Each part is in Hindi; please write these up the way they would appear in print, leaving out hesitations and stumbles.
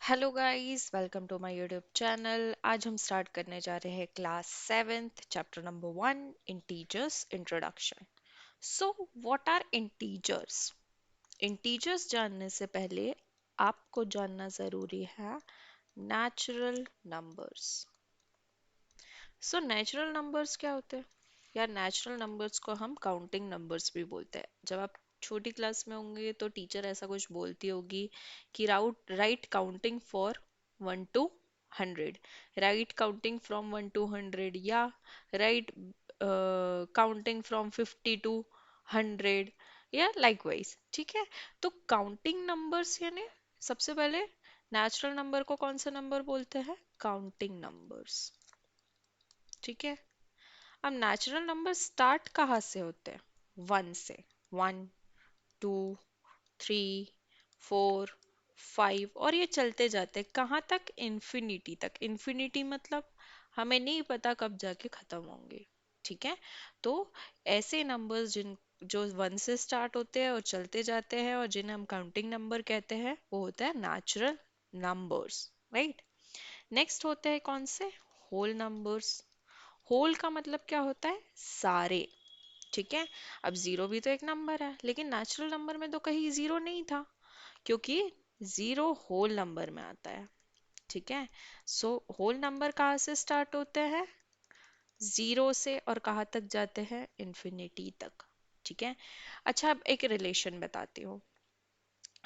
Hello guys, welcome to my YouTube channel. आज हम स्टार्ट करने जा रहे हैं class seventh chapter number 1 integers introduction. So what are integers? Integers जानने से पहले आपको जानना ज़रूरी है natural numbers. So natural numbers क्या होते हैं? यार, नेचुरल नंबर्स को हम काउंटिंग नंबर्स भी बोलते हैं। जब आप छोटी क्लास में होंगे तो टीचर ऐसा कुछ बोलती होगी कि right counting for 1 to 100, right counting from 1 to 100, या राइट काउंटिंग फ्रॉम 50 to 100, या लाइकवाइज। ठीक है, तो काउंटिंग नंबर्स यानी सबसे पहले नेचुरल नंबर को कौन सा नंबर बोलते हैं? Counting numbers. ठीक है, अब नेचुरल नंबर स्टार्ट कहाँ से होते हैं? 1 से। 1, 2, 3, 4, 5 और ये चलते जाते हैं कहाँ तक? इन्फिनिटी तक। इन्फिनिटी मतलब हमें नहीं पता कब जाके खत्म होंगे। ठीक है, तो ऐसे नंबर्स जिन जो 1 से स्टार्ट होते हैं और चलते जाते हैं और जिन्हें हम काउंटिंग नंबर कहते हैं वो होता है नेचुरल नंबर्स। राइट। नेक्स्ट होते हैं कौन से? Whole numbers. होल का मतलब क्या होता है? सारे। ठीक है, अब जीरो भी तो एक नंबर है, लेकिन नेचुरल नंबर में तो कहीं जीरो नहीं था, क्योंकि जीरो होल नंबर में आता है। ठीक है, सो होल नंबर कहाँ से स्टार्ट होते हैं? जीरो से, और कहाँ तक जाते हैं? इन्फिनिटी तक। ठीक है, अच्छा, अब एक रिलेशन बताती हूँ।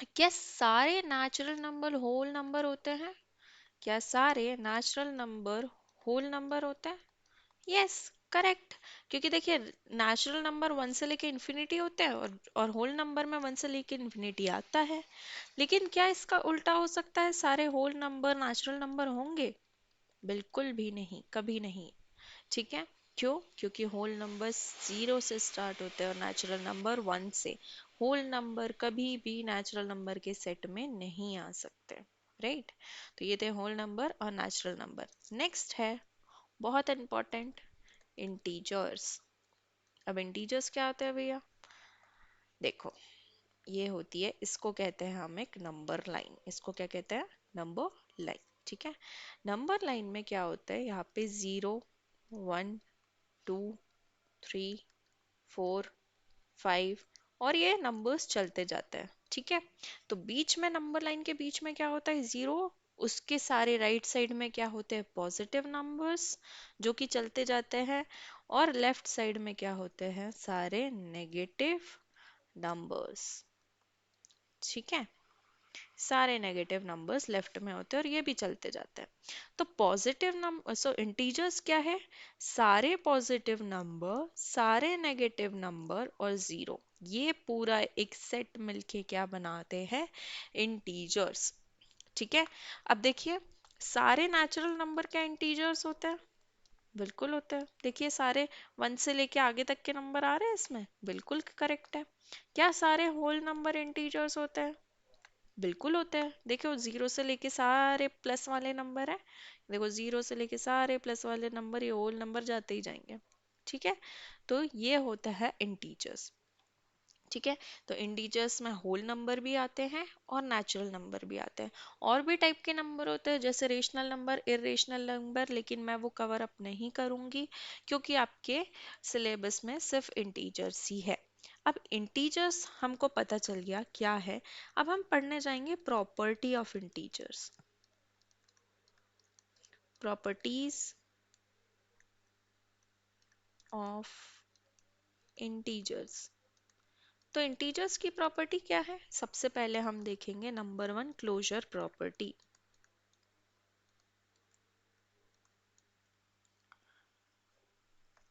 क्या सारे नेचुरल नंबर होल नंबर होते हैं? क्या सारे नेचुरल नंबर होल नंबर होते हैं? Yes, correct. क्योंकि देखिए, नेचुरल नंबर 1 से लेके इन्फिनिटी होते हैं और होल नंबर में 1 से लेके इन्फिनिटी आता है। लेकिन क्या इसका उल्टा हो सकता है? सारे होल नंबर नेचुरल नंबर होंगे? बिल्कुल भी नहीं, कभी नहीं। ठीक है, क्यों? क्योंकि होल नंबर जीरो से स्टार्ट होते हैं और नेचुरल नंबर 1 से। होल नंबर कभी भी नेचुरल नंबर के सेट में नहीं आ सकते। राइट, तो ये थे होल नंबर और नेचुरल नंबर। नेक्स्ट है बहुत इंपॉर्टेंट, इंटीजर्स। अब इंटीजर्स क्या होते हैं भैया? देखो, ये होती है, इसको कहते हैं हम एक नंबर लाइन। इसको क्या कहते हैं? Number line. ठीक है, नंबर लाइन में क्या होता है? यहाँ पे 0, 1, 2, 3, 4, 5 और ये नंबर्स चलते जाते हैं। ठीक है, तो बीच में, नंबर लाइन के बीच में क्या होता है? जीरो। उसके सारे राइट साइड में क्या होते हैं? पॉजिटिव नंबर्स जो कि चलते जाते हैं। और लेफ्ट साइड में क्या होते हैं? सारे नेगेटिव नंबर्स। ठीक है, सारे नेगेटिव नंबर्स लेफ्ट में होते हैं और ये भी चलते जाते हैं। तो पॉजिटिव नंबर, सो इंटीजर्स क्या है? सारे पॉजिटिव नंबर, सारे नेगेटिव नंबर और जीरो, ये पूरा एक सेट मिलके क्या बनाते हैं? इंटीजर्स। ठीक है, अब देखिए, सारे नेचुरल नंबर क्या इंटीजर्स होते हैं? बिल्कुल होते हैं। देखिए, सारे 1 से लेके आगे तक के नंबर आ रहे हैं इसमें, बिल्कुल करेक्ट है। क्या सारे होल नंबर इंटीजर्स होते हैं? बिल्कुल होते हैं। देखो, जीरो से लेके सारे प्लस वाले नंबर है। देखो, जीरो से लेके सारे प्लस वाले नंबर, ये होल नंबर जाते ही जाएंगे। ठीक है, तो ये होता है इंटीजर्स। ठीक है, तो इंटीजर्स में होल नंबर भी आते हैं और नेचुरल नंबर भी आते हैं। और भी टाइप के नंबर होते हैं, जैसे रेशनल नंबर, इरेशनल नंबर, लेकिन मैं वो कवर अप नहीं करूंगी क्योंकि आपके सिलेबस में सिर्फ इंटीजर्स ही है। अब इंटीजर्स हमको पता चल गया क्या है। अब हम पढ़ने जाएंगे property of integers. Properties of integers. तो इंटीजर्स की प्रॉपर्टी क्या है? सबसे पहले हम देखेंगे नंबर 1, क्लोजर प्रॉपर्टी।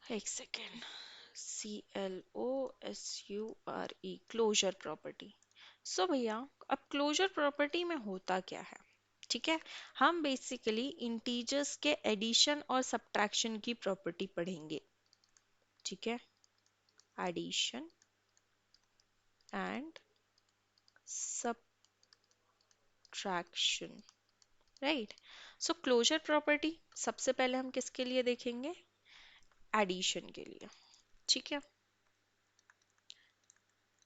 एक सेकेंड, CLOSURE, क्लोजर प्रॉपर्टी। सो भैया, अब क्लोजर प्रॉपर्टी में होता क्या है? ठीक है, हम बेसिकली इंटीजर्स के एडिशन और सब्ट्रैक्शन की प्रॉपर्टी पढ़ेंगे। ठीक है, addition and subtraction. Right, so closure property सबसे पहले हम किसके लिए देखेंगे? एडिशन के लिए। ठीक है,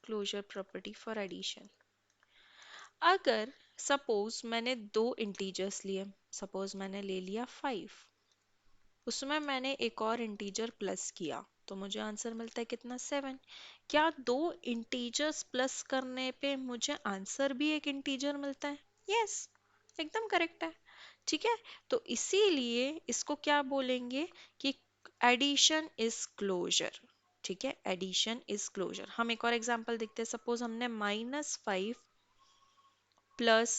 क्लोजर प्रॉपर्टी फॉर एडिशन। अगर सपोज मैंने दो इंटीजर्स लिए, सपोज मैंने ले लिया 5, उसमें मैंने एक और इंटीजर प्लस किया, तो मुझे आंसर मिलता है कितना, 7। क्या दो इंटीजर्स प्लस करने पे मुझे आंसर भी एक इंटीजर मिलता है? यस, एकदम करेक्ट है। ठीक है, तो इसीलिए इसको क्या बोलेंगे कि एडिशन इज क्लोजर। ठीक है, एडिशन इज क्लोजर। हम एक और एग्जांपल देखते हैं। सपोज हमने -5 प्लस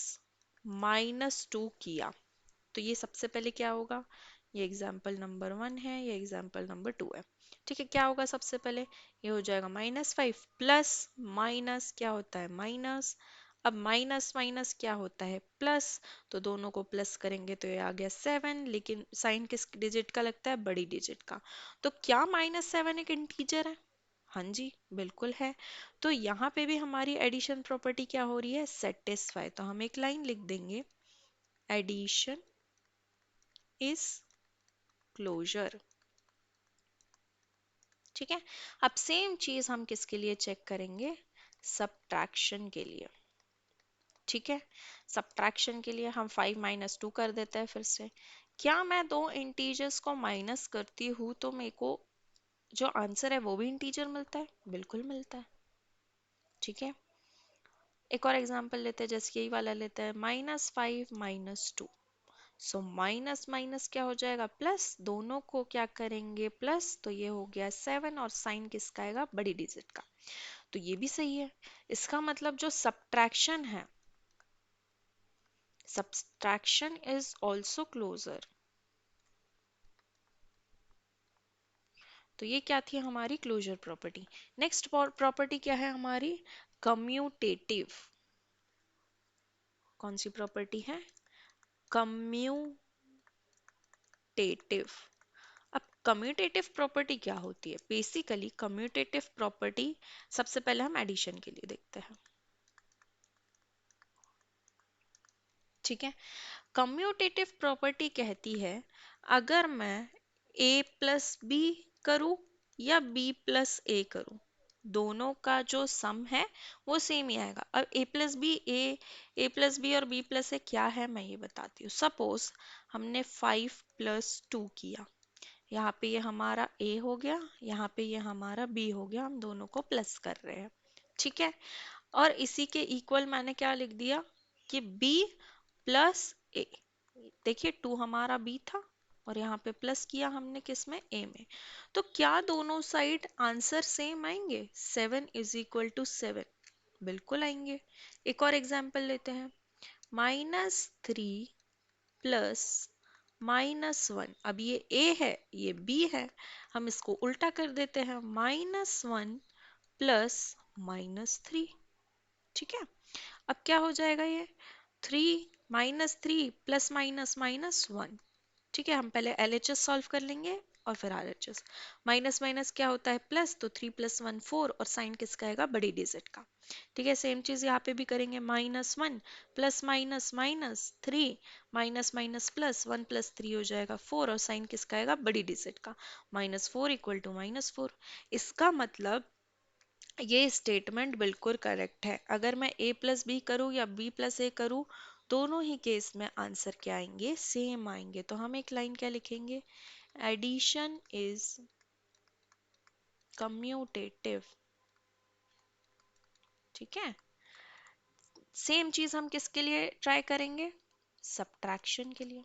-2 किया, तो ये सबसे पहले क्या होगा, ये एग्जाम्पल नंबर 1 है, ये एग्जाम्पल नंबर 2 है। ठीक है, क्या होगा सबसे पहले, ये हो जाएगा -5 प्लस माइनस क्या होता है, माइनस। अब माइनस माइनस क्या होता है, प्लस। तो दोनों को प्लस करेंगे तो ये आ गया 7, लेकिन साइन किस डिजिट का लगता है, बड़ी डिजिट का। तो क्या -7 एक इंटीजर है? हाँ जी, बिल्कुल है। तो यहाँ पे भी हमारी एडिशन प्रॉपर्टी क्या हो रही है, सेटिस्फाई। तो हम एक लाइन लिख देंगे, एडिशन इज क्लोजर। ठीक है, अब सेम चीज हम किसके लिए चेक करेंगे, सब्ट्रैक्शन के लिए। ठीक है, सब्ट्रैक्शन के लिए हम 5 - 2 कर देते हैं फिर से। क्या मैं दो इंटीजर्स को माइनस करती हूँ तो मेरे को जो आंसर है वो भी इंटीजर मिलता है? बिल्कुल मिलता है। ठीक है, एक और एग्जांपल लेते हैं, जैसे यही वाला लेते हैं, -5 - 2। सो माइनस माइनस क्या हो जाएगा, प्लस। दोनों को क्या करेंगे, प्लस। तो ये हो गया 7, और साइन किसका आएगा, बड़ी डिजिट का। तो ये भी सही है। इसका मतलब जो सब्ट्रैक्शन है, सब्ट्रैक्शन इज ऑल्सो क्लोजर। तो ये क्या थी हमारी क्लोजर प्रॉपर्टी। नेक्स्ट प्रॉपर्टी क्या है हमारी, कम्यूटेटिव। कौन सी प्रॉपर्टी है, कम्यूटेटिव। अब कम्यूटेटिव प्रॉपर्टी क्या होती है, बेसिकली कम्यूटेटिव प्रॉपर्टी, सबसे पहले हम एडिशन के लिए देखते हैं। ठीक है, कम्यूटेटिव प्रॉपर्टी कहती है, अगर मैं a प्लस बी करूं या b प्लस ए करूं, दोनों का जो सम है वो सेम ही आएगा। अब a प्लस बी और b प्लस ए क्या है, मैं ये बताती हूँ। सपोज हमने 5 + 2 किया, यहाँ पे ये हमारा a हो गया, यहाँ पे ये हमारा b हो गया, हम दोनों को प्लस कर रहे हैं। ठीक है, और इसी के इक्वल मैंने क्या लिख दिया कि b प्लस ए। देखिए 2 हमारा b था, और यहाँ पे प्लस किया हमने किस में, a में। तो क्या दोनों साइड आंसर सेम आएंगे, 7 = 7? बिल्कुल आएंगे। एक और एग्जांपल लेते हैं, -3 प्लस -1। अब ये a है, ये b है, हम इसको उल्टा कर देते हैं, -1 प्लस -3। ठीक है, अब क्या हो जाएगा ये, 3 - 3 प्लस माइनस -1। ठीक है, हम पहले LHS सॉल्व कर लेंगे और फिर RHS। माइनस माइनस क्या होता है, प्लस। तो 3 + 1 4, और साइन किसका आएगा, बड़ी डिजिट का। ठीक है, सेम चीज यहाँ पे भी करेंगे, -1 plus minus -3, minus minus plus, 1 + 3 हो जाएगा 4, और साइन किसका आएगा, बड़ी डिजिट का। -4 = -4। इसका मतलब ये स्टेटमेंट बिल्कुल करेक्ट है। अगर मैं a प्लस बी करूँ या b प्लस ए करूँ, दोनों ही केस में आंसर क्या आएंगे, सेम आएंगे। तो हम एक लाइन क्या लिखेंगे, एडिशन इज कम्यूटेटिव। ठीक है, सेम चीज हम किसके लिए ट्राई करेंगे, सब्ट्रैक्शन के लिए।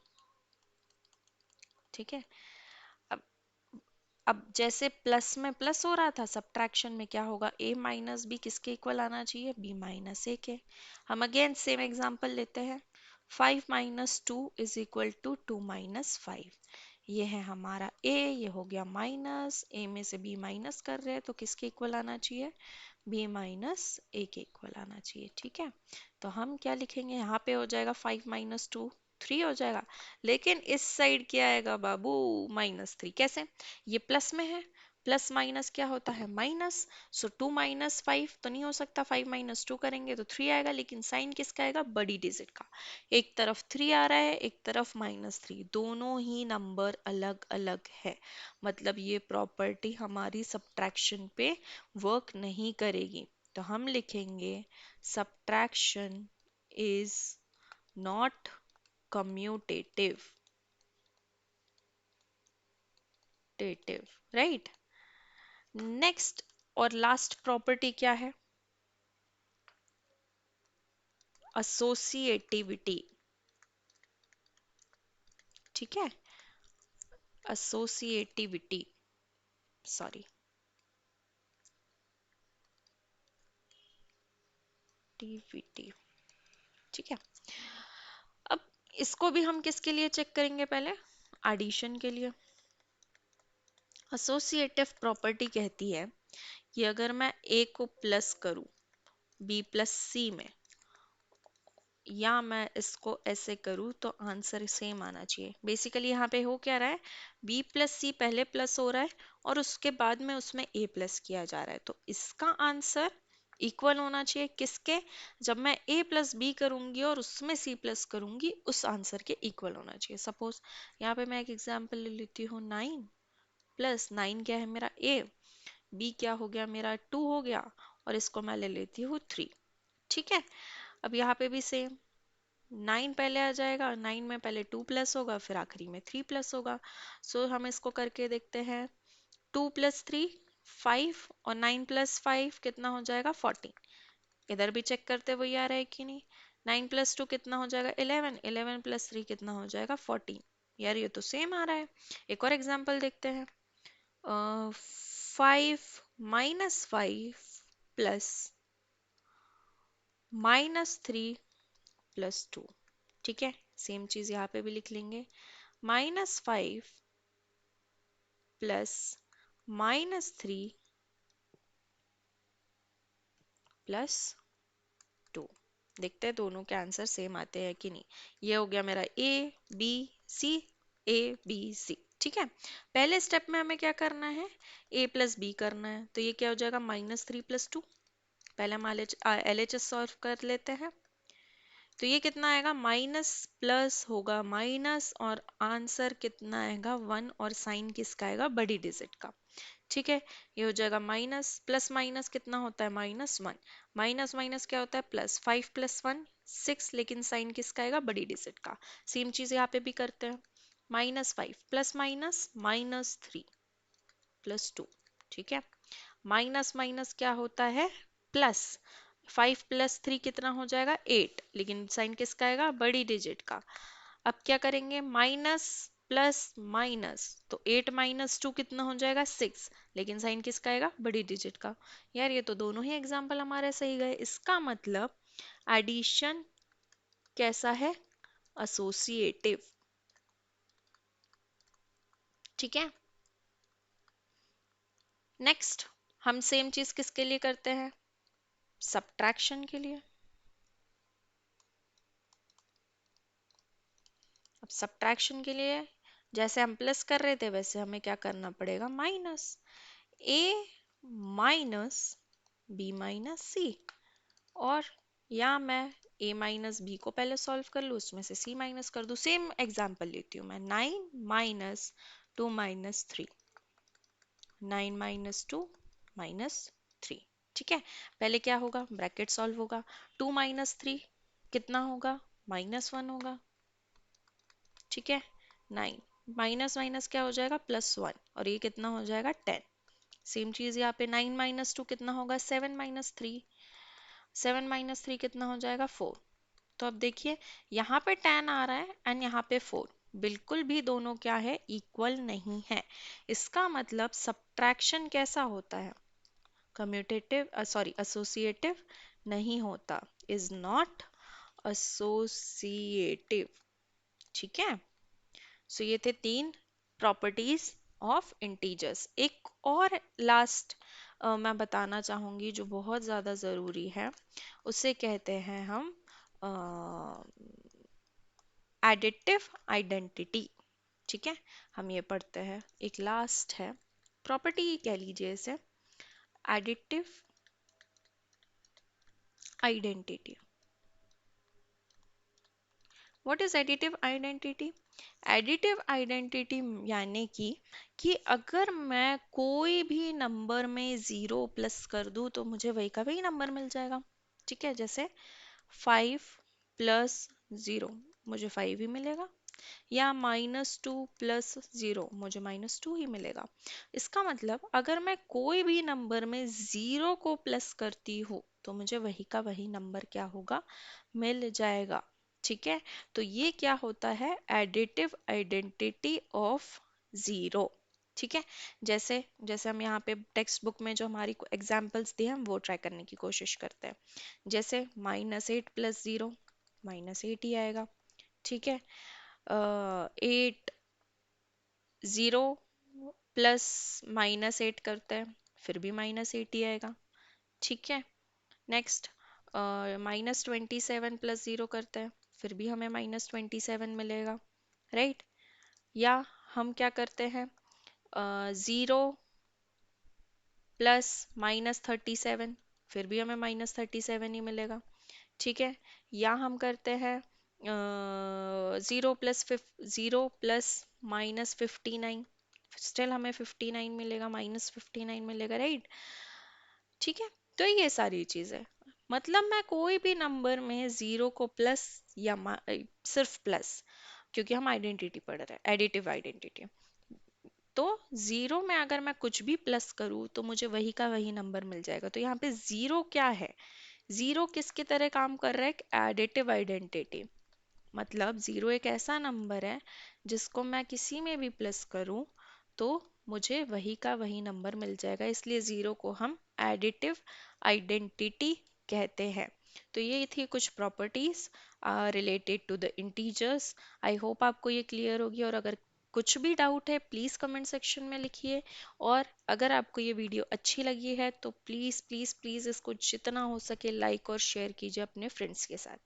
ठीक है, अब अब जैसे प्लस में प्लस हो रहा था, सब्ट्रैक्शन में क्या होगा, a माइनस बी किसके इक्वल आना चाहिए, b माइनस ए के। हम अगेन सेम एग्जांपल लेते हैं, 5 - 2 = 2 - 5। ये है हमारा a, ये हो गया माइनस, a में से b माइनस कर रहे हैं तो किसके इक्वल आना चाहिए, b माइनस ए के इक्वल आना चाहिए। ठीक है, तो हम क्या लिखेंगे, यहाँ पे हो जाएगा 5 - 2 3 हो जाएगा, लेकिन इस साइड क्या आएगा बाबू, -3। कैसे, ये प्लस में है, प्लस माइनस क्या होता है, माइनस। सो 2 - 5 तो नहीं हो सकता, 5 - 2 करेंगे तो 3 आएगा, लेकिन साइन किसका आएगा, बड़ी डिजिट का। एक तरफ 3 आ रहा है, एक तरफ -3, दोनों ही नंबर अलग अलग है। मतलब ये प्रॉपर्टी हमारी सब्ट्रैक्शन पे वर्क नहीं करेगी। तो हम लिखेंगे subtraction is not commutative, right. Next और लास्ट प्रॉपर्टी क्या है? एसोसिएटिविटी। ठीक है, एसोसिएटिविटी, सॉरी, टीवीटी। ठीक है, अब इसको भी हम किसके लिए चेक करेंगे? पहले एडिशन के लिए। एसोसिएटिव प्रॉपर्टी कहती है कि अगर मैं ए को प्लस करूं बी प्लस सी में, या मैं इसको ऐसे करूँ तो आंसर सेम आना चाहिए। बेसिकली यहाँ पे हो क्या रहा है, b प्लस सी पहले प्लस हो रहा है और उसके बाद में उसमें a प्लस किया जा रहा है, तो इसका आंसर इक्वल होना चाहिए किसके? जब मैं a प्लस बी करूंगी और उसमें c प्लस करूंगी, उस आंसर के इक्वल होना चाहिए। सपोज यहाँ पे मैं एक एग्जांपल ले लेती हूँ, 9 प्लस 9 क्या है मेरा a, b क्या हो गया मेरा 2 हो गया, और इसको मैं ले लेती हूँ 3। ठीक है, अब यहाँ पे भी सेम, 9 पहले आ जाएगा, 9 में पहले 2 प्लस होगा, फिर आखिरी में 3 प्लस होगा। सो हम इसको करके देखते हैं, 2 प्लस 3 5, और 9 प्लस 5 कितना हो जाएगा 14। इधर भी चेक करते वही आ रहा है कि नहीं, 9 प्लस 2 कितना हो जाएगा 11, 11 प्लस 3 कितना हो जाएगा 14। यार ये तो सेम आ रहा है। एक और एग्जांपल देखते हैं, 5 माइनस 5 प्लस -3 प्लस 2। ठीक है, सेम चीज यहाँ पे भी लिख लेंगे, -5 प्लस -3 प्लस 2। देखते हैं दोनों के आंसर सेम आते हैं कि नहीं। ये हो गया मेरा A B C, A B C. ठीक है, पहले स्टेप में हमें क्या करना है, a प्लस बी करना है, तो ये क्या हो जाएगा -3 प्लस 2। पहले हम LHS सॉल्व कर लेते हैं, तो ये कितना आएगा, माइनस प्लस होगा माइनस, और आंसर कितना आएगा 1, और साइन किसका आएगा, बड़ी डिजिट का। ठीक है, ये हो जाएगा माइनस प्लस माइनस कितना होता है -1, माइनस माइनस क्या होता है प्लस, 5 प्लस 1 6, लेकिन साइन किसका आएगा, बड़ी डिजिट का। सेम चीज यहाँ पे भी करते हैं, -5 प्लस माइनस -3 प्लस 2। ठीक है, माइनस माइनस क्या होता है प्लस, 5 प्लस 3 कितना हो जाएगा 8, लेकिन साइन किसका आएगा, बड़ी डिजिट का। अब क्या करेंगे, माइनस प्लस माइनस, तो 8 माइनस 2 कितना हो जाएगा 6, लेकिन साइन किसका आएगा, बड़ी डिजिट का। यार ये तो दोनों ही एग्जाम्पल हमारे सही गए। इसका मतलब एडिशन कैसा है, एसोसिएटिव। ठीक है, नेक्स्ट हम सेम चीज किसके लिए करते हैं, सब्ट्रैक्शन के लिए। अब सब्ट्रैक्शन के लिए जैसे हम प्लस कर रहे थे, वैसे हमें क्या करना पड़ेगा, minus, a minus B minus C, और या मैं a माइनस बी को पहले सॉल्व कर लूँ, उसमें से c माइनस कर दूँ। सेम एग्जांपल लेती हूँ मैं, 9 माइनस 2 माइनस 3, 9 माइनस 2 माइनस 3। ठीक है, पहले क्या होगा, ब्रैकेट सॉल्व होगा, 2 माइनस 3 कितना होगा, -1 होगा। ठीक है, 9 माइनस माइनस क्या हो जाएगा, +1, और ये कितना हो जाएगा 10। सेम चीज यहाँ पे, 9 माइनस 2 कितना होगा, 7 माइनस 3, 7 माइनस 3 कितना हो जाएगा 4। तो अब देखिए, यहाँ पे 10 आ रहा है एंड यहाँ पे 4, बिल्कुल भी दोनों क्या है, इक्वल नहीं है। इसका मतलब सब्ट्रैक्शन कैसा होता है, कम्यूटेटिव, सॉरी एसोसिएटिव नहीं होता, इज नॉट एसोसिएटिव। ठीक है, सो ये थे 3 प्रॉपर्टीज ऑफ इंटीजर्स। एक और लास्ट मैं बताना चाहूंगी जो बहुत ज़्यादा ज़रूरी है, उसे कहते हैं हम एडिटिव आइडेंटिटी। ठीक है, हम ये पढ़ते हैं, एक लास्ट है प्रॉपर्टी कह लीजिए इसे, additive identity. What is additive identity? Additive identity यानी कि अगर मैं कोई भी नंबर में 0 प्लस कर दूं तो मुझे वही का वही नंबर मिल जाएगा। ठीक है, जैसे 5 प्लस ज़ीरो, मुझे 5 ही मिलेगा। या -2 प्लस ज़ीरो, मुझे -2 ही मिलेगा। इसका मतलब अगर मैं कोई भी नंबर में ज़ीरो को प्लस करती हूँ तो मुझे वही का वही नंबर क्या होगा, मिल जाएगा। ठीक है, तो ये क्या होता है, एडिटिव आइडेंटिटी ऑफ ज़ीरो। ठीक है, जैसे जैसे हम यहाँ पे टेक्स्ट बुक में जो हमारी एग्जाम्पल्स दिए हम वो ट्राई करने की कोशिश करते हैं। जैसे -8 प्लस ज़ीरो, -8 ही आएगा। ठीक है, 8, ज़ीरो प्लस -8 करते हैं, फिर भी -8 ही आएगा। ठीक है, नेक्स्ट -27 प्लस ज़ीरो करते हैं, फिर भी हमें -27 मिलेगा। राइट, या हम क्या करते हैं, ज़ीरो प्लस -37, फिर भी हमें -37 ही मिलेगा। ठीक है, या हम करते हैं ज़ीरो प्लस -59, स्टिल हमें 59 मिलेगा, -59 मिलेगा। राइट, ठीक है, तो ये सारी चीज़ें, मतलब मैं कोई भी नंबर में ज़ीरो को प्लस या सिर्फ प्लस, क्योंकि हम आइडेंटिटी पढ़ रहे हैं, एडिटिव आइडेंटिटी, तो ज़ीरो में अगर मैं कुछ भी प्लस करूँ तो मुझे वही का वही नंबर मिल जाएगा। तो यहाँ पे ज़ीरो क्या है, ज़ीरो किसकी तरह काम कर रहा है, एक एडिटिव आइडेंटिटी। मतलब ज़ीरो एक ऐसा नंबर है जिसको मैं किसी में भी प्लस करूं तो मुझे वही का वही नंबर मिल जाएगा, इसलिए ज़ीरो को हम एडिटिव आइडेंटिटी कहते हैं। तो ये थी कुछ properties related to the integers. I hope आपको ये क्लियर होगी, और अगर कुछ भी डाउट है प्लीज़ कमेंट सेक्शन में लिखिए। और अगर आपको ये वीडियो अच्छी लगी है तो प्लीज़ प्लीज़ प्लीज़ इसको जितना हो सके लाइक और शेयर कीजिए अपने फ्रेंड्स के साथ।